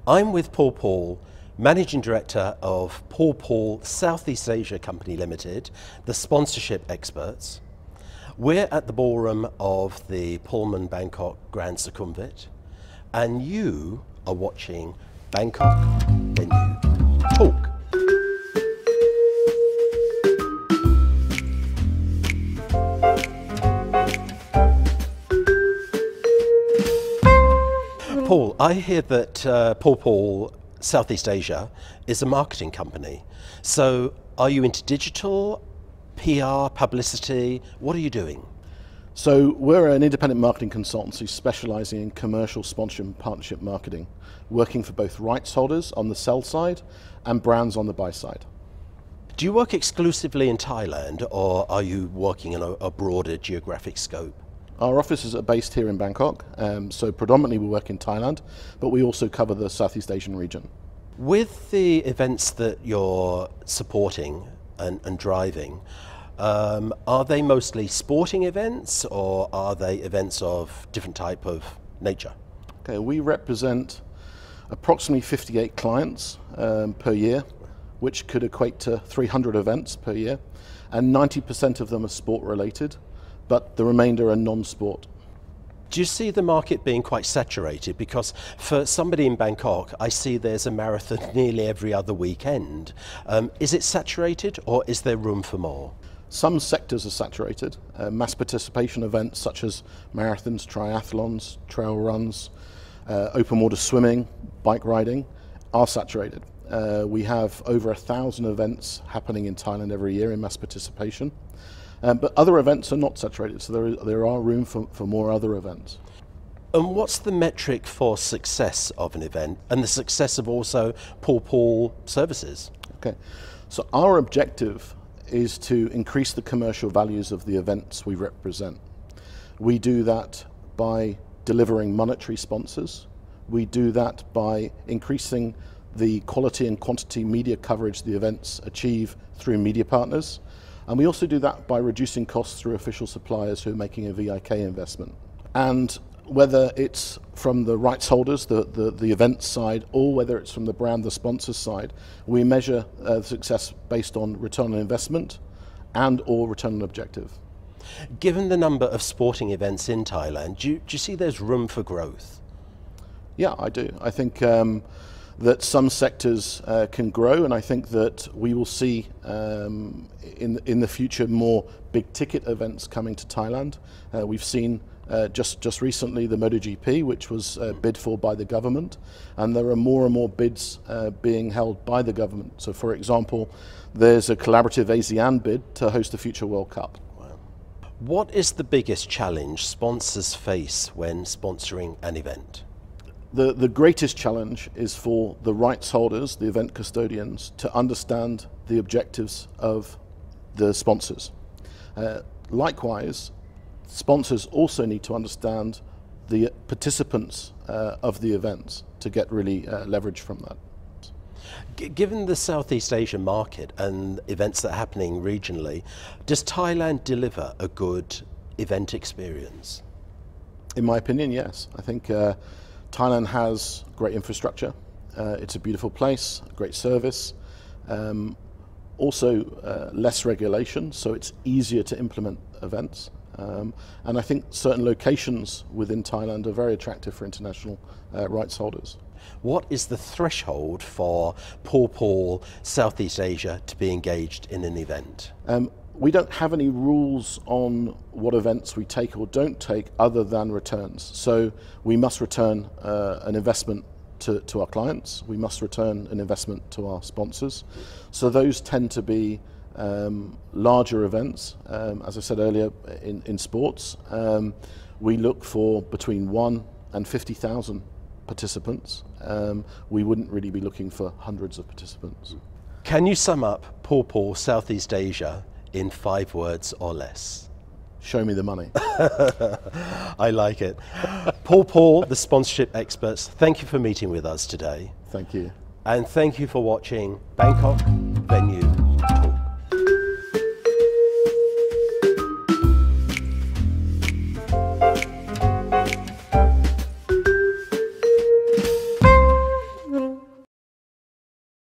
I'm with Paul Poole, Managing Director of Paul Poole Southeast Asia Company Limited, the sponsorship experts. We're at the ballroom of the Pullman Bangkok Grande Sukhumvit, and you are watching Bangkok Venue Talk. Paul, I hear that Paul Poole Southeast Asia is a marketing company. So are you into digital, PR, publicity? What are you doing? So we're an independent marketing consultancy specialising in commercial sponsorship and partnership marketing, working for both rights holders on the sell side and brands on the buy side. Do you work exclusively in Thailand, or are you working in a broader geographic scope? Our offices are based here in Bangkok, so predominantly we work in Thailand, but we also cover the Southeast Asian region. With the events that you're supporting and driving, are they mostly sporting events, or are they events of different type of nature? Okay, we represent approximately 58 clients per year, which could equate to 300 events per year, and 90% of them are sport related, but the remainder are non-sport. Do you see the market being quite saturated? Because for somebody in Bangkok, I see there's a marathon nearly every other weekend. Is it saturated, or is there room for more? Some sectors are saturated. Mass participation events such as marathons, triathlons, trail runs, open water swimming, bike riding are saturated. We have over 1,000 events happening in Thailand every year in mass participation. But other events are not saturated, so there are room for more other events. And what's the metric for success of an event, and the success of also Paul Poole services? Okay, so our objective is to increase the commercial values of the events we represent. We do that by delivering monetary sponsors. We do that by increasing the quality and quantity media coverage the events achieve through media partners. And we also do that by reducing costs through official suppliers who are making a VIK investment. And whether it's from the rights holders, the event side, or whether it's from the brand, the sponsor side, we measure success based on return on investment and or return on objective. Given the number of sporting events in Thailand, do you see there's room for growth? Yeah, I do. I think that some sectors can grow, and I think that we will see in the future more big ticket events coming to Thailand. We've seen just recently the MotoGP, which was bid for by the government, and there are more and more bids being held by the government. So for example, there's a collaborative ASEAN bid to host the future World Cup. Wow. What is the biggest challenge sponsors face when sponsoring an event? The greatest challenge is for the rights holders, the event custodians, to understand the objectives of the sponsors. Likewise, sponsors also need to understand the participants of the events to get really leverage from that. Given the Southeast Asian market and events that are happening regionally, does Thailand deliver a good event experience? In my opinion, yes. I think Thailand has great infrastructure. It's a beautiful place, great service. Also less regulation, so it's easier to implement events. And I think certain locations within Thailand are very attractive for international rights holders. What is the threshold for Paul Poole Southeast Asia to be engaged in an event? We don't have any rules on what events we take or don't take other than returns. So we must return an investment to our clients. We must return an investment to our sponsors. So those tend to be larger events. As I said earlier, in sports, we look for between 1 and 50,000 participants. We wouldn't really be looking for hundreds of participants. Can you sum up Paul Poole Southeast Asia in 5 words or less? Show me the money. I like it. Paul Poole, the sponsorship experts, thank you for meeting with us today. Thank you. And thank you for watching Bangkok Venue